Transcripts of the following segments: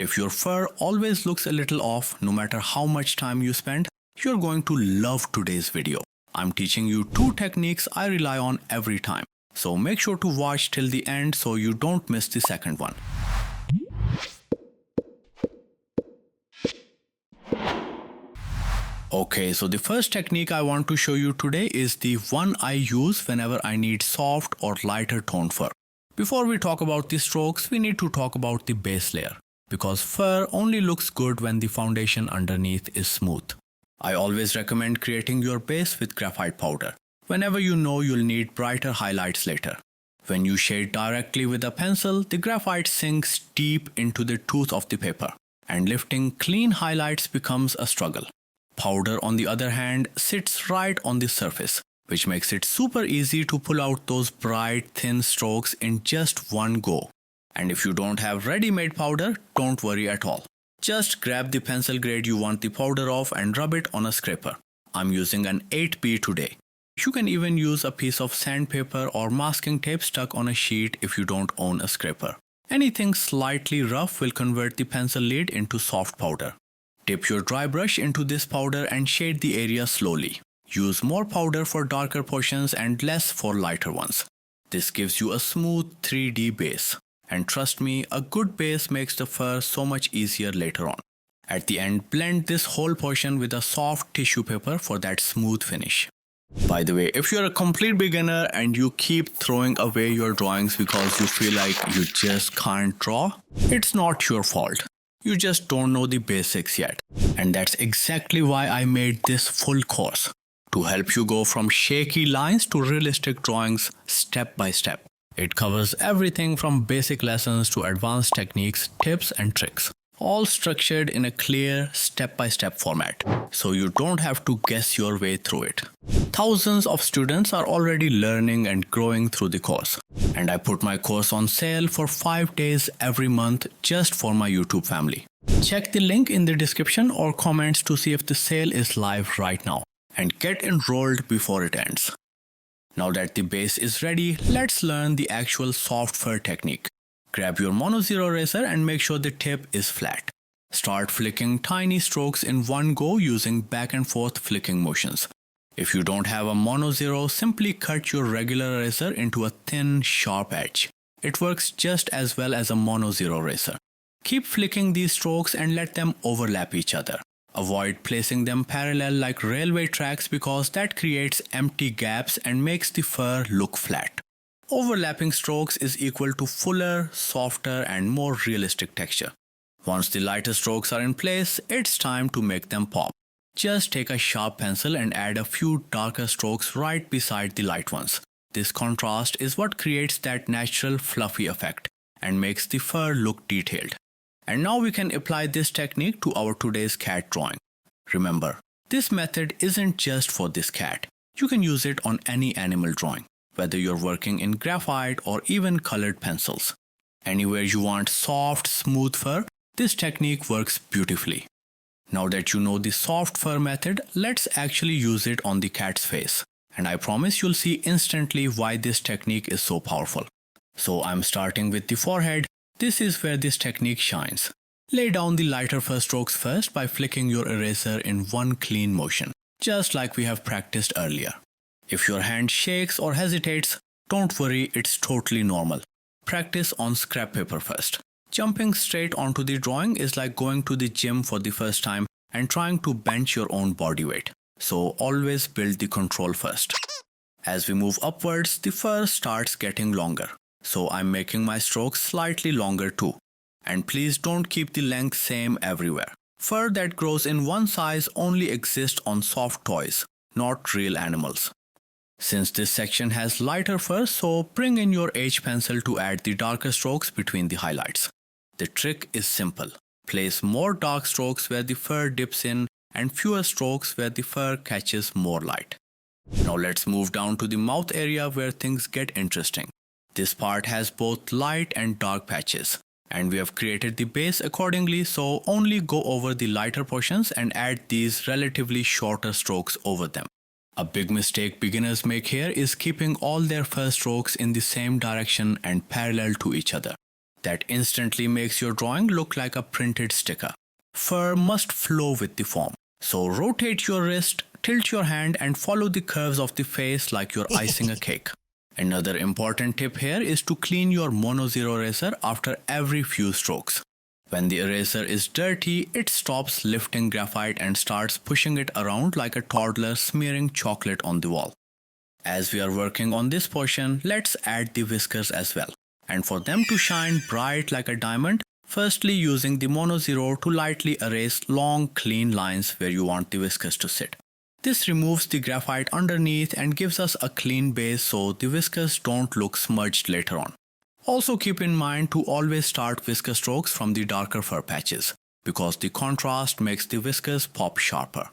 If your fur always looks a little off, no matter how much time you spend, you're going to love today's video. I'm teaching you 2 techniques I rely on every time. So make sure to watch till the end so you don't miss the second one. Okay, so the first technique I want to show you today is the one I use whenever I need soft or lighter toned fur. Before we talk about the strokes, we need to talk about the base layer, because fur only looks good when the foundation underneath is smooth. I always recommend creating your base with graphite powder, whenever you know you'll need brighter highlights later. When you shade directly with a pencil, the graphite sinks deep into the tooth of the paper, and lifting clean highlights becomes a struggle. Powder, on the other hand, sits right on the surface, which makes it super easy to pull out those bright, thin strokes in just one go. And if you don't have ready-made powder, don't worry at all. Just grab the pencil grade you want the powder of and rub it on a scraper. I'm using an 8B today. You can even use a piece of sandpaper or masking tape stuck on a sheet if you don't own a scraper. Anything slightly rough will convert the pencil lead into soft powder. Dip your dry brush into this powder and shade the area slowly. Use more powder for darker portions and less for lighter ones. This gives you a smooth 3D base. And trust me, a good base makes the fur so much easier later on. At the end, blend this whole portion with a soft tissue paper for that smooth finish. By the way, if you're a complete beginner and you keep throwing away your drawings because you feel like you just can't draw, it's not your fault. You just don't know the basics yet. And that's exactly why I made this full course, to help you go from shaky lines to realistic drawings step by step. It covers everything from basic lessons to advanced techniques, tips and tricks, all structured in a clear step-by-step format, so you don't have to guess your way through it. Thousands of students are already learning and growing through the course, and I put my course on sale for 5 days every month just for my YouTube family. Check the link in the description or comments to see if the sale is live right now, and get enrolled before it ends. Now that the base is ready, let's learn the actual soft fur technique. Grab your Mono Zero razor and make sure the tip is flat. Start flicking tiny strokes in one go using back and forth flicking motions. If you don't have a Mono Zero, simply cut your regular razor into a thin, sharp edge. It works just as well as a Mono Zero razor. Keep flicking these strokes and let them overlap each other. Avoid placing them parallel like railway tracks because that creates empty gaps and makes the fur look flat. Overlapping strokes is equal to fuller, softer and more realistic texture. Once the lighter strokes are in place, it's time to make them pop. Just take a sharp pencil and add a few darker strokes right beside the light ones. This contrast is what creates that natural fluffy effect and makes the fur look detailed. And now we can apply this technique to our today's cat drawing. Remember, this method isn't just for this cat. You can use it on any animal drawing, whether you're working in graphite or even colored pencils. Anywhere you want soft, smooth fur, this technique works beautifully. Now that you know the soft fur method, let's actually use it on the cat's face. And I promise you'll see instantly why this technique is so powerful. So I'm starting with the forehead. This is where this technique shines. Lay down the lighter fur strokes first by flicking your eraser in one clean motion, just like we have practiced earlier. If your hand shakes or hesitates, don't worry, it's totally normal. Practice on scrap paper first. Jumping straight onto the drawing is like going to the gym for the first time and trying to bench your own body weight. So always build the control first. As we move upwards, the fur starts getting longer. So I'm making my strokes slightly longer too. And please don't keep the length same everywhere. Fur that grows in one size only exists on soft toys, not real animals. Since this section has lighter fur, so bring in your H pencil to add the darker strokes between the highlights. The trick is simple. Place more dark strokes where the fur dips in and fewer strokes where the fur catches more light. Now let's move down to the mouth area where things get interesting. This part has both light and dark patches, and we have created the base accordingly, so only go over the lighter portions and add these relatively shorter strokes over them. A big mistake beginners make here is keeping all their fur strokes in the same direction and parallel to each other. That instantly makes your drawing look like a printed sticker. Fur must flow with the foam. So rotate your wrist, tilt your hand and follow the curves of the face like you're icing a cake. Another important tip here is to clean your Mono Zero eraser after every few strokes. When the eraser is dirty, it stops lifting graphite and starts pushing it around like a toddler smearing chocolate on the wall. As we are working on this portion, let's add the whiskers as well. And for them to shine bright like a diamond, firstly using the Mono Zero to lightly erase long clean lines where you want the whiskers to sit. This removes the graphite underneath and gives us a clean base so the whiskers don't look smudged later on. Also keep in mind to always start whisker strokes from the darker fur patches because the contrast makes the whiskers pop sharper.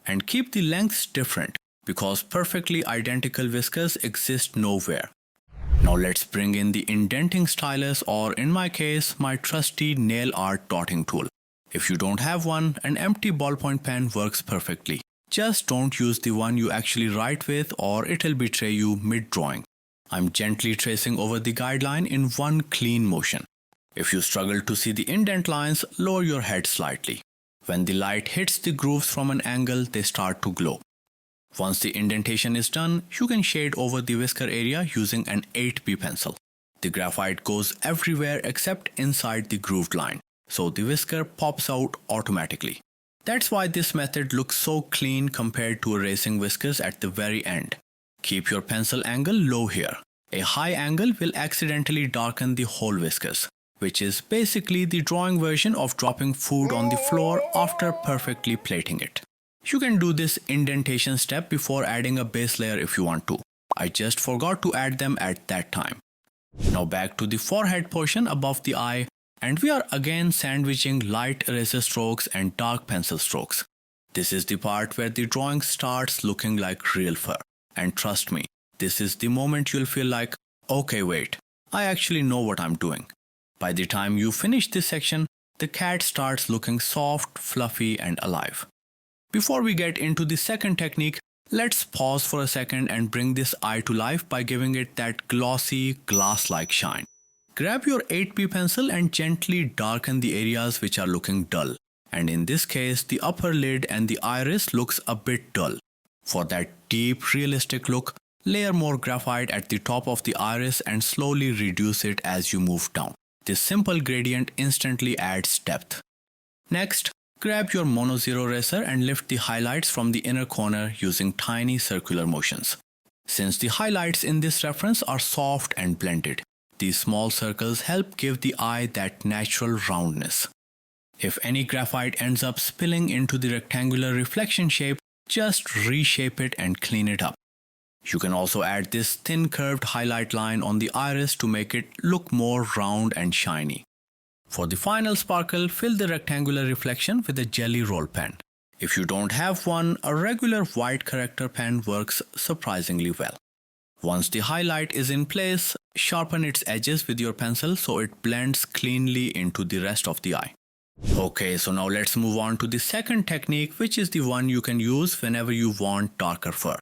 And keep the lengths different because perfectly identical whiskers exist nowhere. Now let's bring in the indenting stylus, or in my case, my trusty nail art dotting tool. If you don't have one, an empty ballpoint pen works perfectly. Just don't use the one you actually write with or it'll betray you mid-drawing. I'm gently tracing over the guideline in one clean motion. If you struggle to see the indent lines, lower your head slightly. When the light hits the grooves from an angle, they start to glow. Once the indentation is done, you can shade over the whisker area using an 8B pencil. The graphite goes everywhere except inside the grooved line, so the whisker pops out automatically. That's why this method looks so clean compared to erasing whiskers at the very end. Keep your pencil angle low here. A high angle will accidentally darken the whole whiskers, which is basically the drawing version of dropping food on the floor after perfectly plating it. You can do this indentation step before adding a base layer if you want to. I just forgot to add them at that time. Now back to the forehead portion above the eye, and we are again sandwiching light eraser strokes and dark pencil strokes. This is the part where the drawing starts looking like real fur. And trust me, this is the moment you'll feel like, okay wait, I actually know what I'm doing. By the time you finish this section, the cat starts looking soft, fluffy and alive. Before we get into the second technique, let's pause for a second and bring this eye to life by giving it that glossy, glass-like shine. Grab your 8B pencil and gently darken the areas which are looking dull. And in this case, the upper lid and the iris looks a bit dull. For that deep, realistic look, layer more graphite at the top of the iris and slowly reduce it as you move down. This simple gradient instantly adds depth. Next, grab your Mono Zero eraser and lift the highlights from the inner corner using tiny circular motions. Since the highlights in this reference are soft and blended, these small circles help give the eye that natural roundness. If any graphite ends up spilling into the rectangular reflection shape, just reshape it and clean it up. You can also add this thin curved highlight line on the iris to make it look more round and shiny. For the final sparkle, fill the rectangular reflection with a jelly roll pen. If you don't have one, a regular white corrector pen works surprisingly well. Once the highlight is in place, sharpen its edges with your pencil so it blends cleanly into the rest of the eye. Okay, so now let's move on to the second technique, which is the one you can use whenever you want darker fur.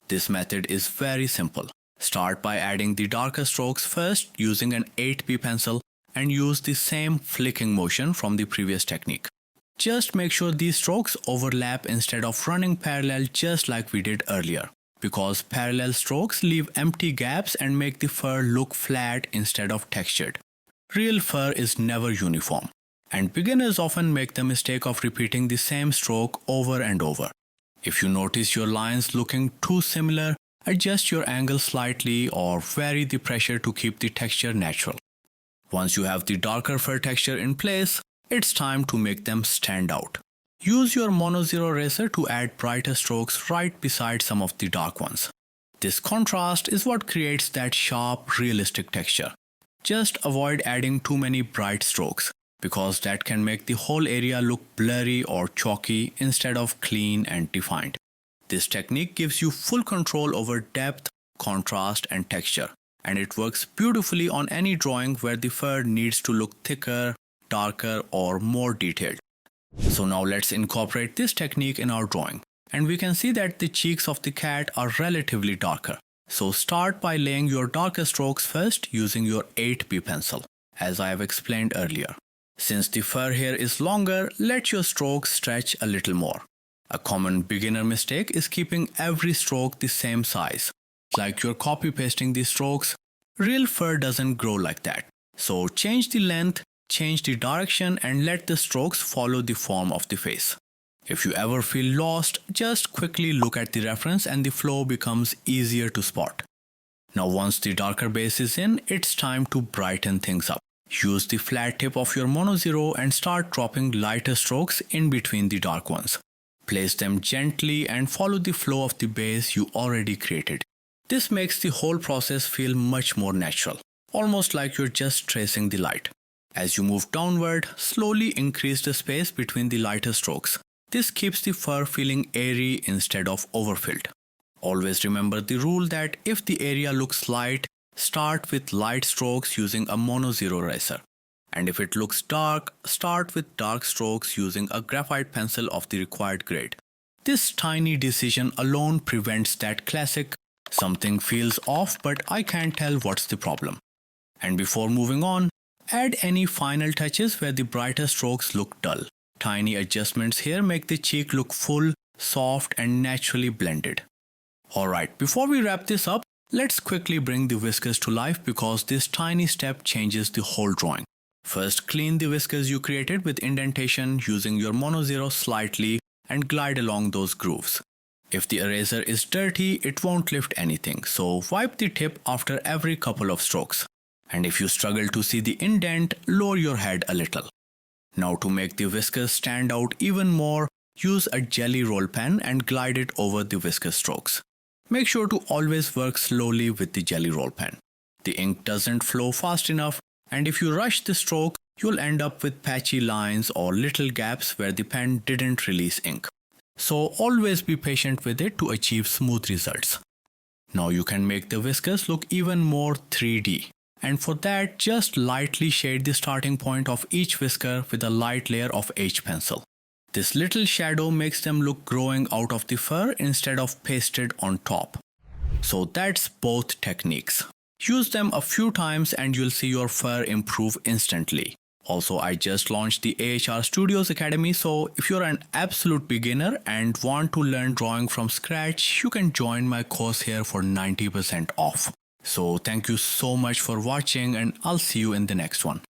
This method is very simple. Start by adding the darker strokes first using an 8B pencil and use the same flicking motion from the previous technique. Just make sure these strokes overlap instead of running parallel just like we did earlier, because parallel strokes leave empty gaps and make the fur look flat instead of textured. Real fur is never uniform, and beginners often make the mistake of repeating the same stroke over and over. If you notice your lines looking too similar, adjust your angle slightly or vary the pressure to keep the texture natural. Once you have the darker fur texture in place, it's time to make them stand out. Use your Mono Zero eraser to add brighter strokes right beside some of the dark ones. This contrast is what creates that sharp, realistic texture. Just avoid adding too many bright strokes, because that can make the whole area look blurry or chalky instead of clean and defined. This technique gives you full control over depth, contrast, and texture, and it works beautifully on any drawing where the fur needs to look thicker, darker, or more detailed. So now let's incorporate this technique in our drawing, and we can see that the cheeks of the cat are relatively darker. So start by laying your darker strokes first using your 8B pencil. as I have explained earlier. Since the fur here is longer, let your strokes stretch a little more. A common beginner mistake is keeping every stroke the same size. Like you're copy pasting the strokes. Real fur doesn't grow like that. So change the length, change the direction, and let the strokes follow the form of the face. If you ever feel lost, just quickly look at the reference and the flow becomes easier to spot. Now once the darker base is in, it's time to brighten things up. Use the flat tip of your mono zero and start dropping lighter strokes in between the dark ones. Place them gently and follow the flow of the base you already created. This makes the whole process feel much more natural, almost like you're just tracing the light. As you move downward, slowly increase the space between the lighter strokes. This keeps the fur feeling airy instead of overfilled. Always remember the rule that if the area looks light, start with light strokes using a mono zero eraser. And if it looks dark, start with dark strokes using a graphite pencil of the required grade. This tiny decision alone prevents that classic "something feels off but I can't tell what's the problem." And before moving on, add any final touches where the brighter strokes look dull. Tiny adjustments here make the cheek look full, soft, and naturally blended. Alright, before we wrap this up, let's quickly bring the whiskers to life because this tiny step changes the whole drawing. First, clean the whiskers you created with indentation using your mono zero slightly and glide along those grooves. If the eraser is dirty, it won't lift anything, so wipe the tip after every couple of strokes. And if you struggle to see the indent, lower your head a little. Now to make the whiskers stand out even more, use a jelly roll pen and glide it over the whisker strokes. Make sure to always work slowly with the jelly roll pen. The ink doesn't flow fast enough, and if you rush the stroke, you'll end up with patchy lines or little gaps where the pen didn't release ink. So always be patient with it to achieve smooth results. Now you can make the whiskers look even more 3D. And for that, just lightly shade the starting point of each whisker with a light layer of H pencil. This little shadow makes them look growing out of the fur instead of pasted on top. So that's both techniques. Use them a few times and you'll see your fur improve instantly. Also, I just launched the AHR Studios Academy, so if you're an absolute beginner and want to learn drawing from scratch, you can join my course here for 90% off. So thank you so much for watching and I'll see you in the next one.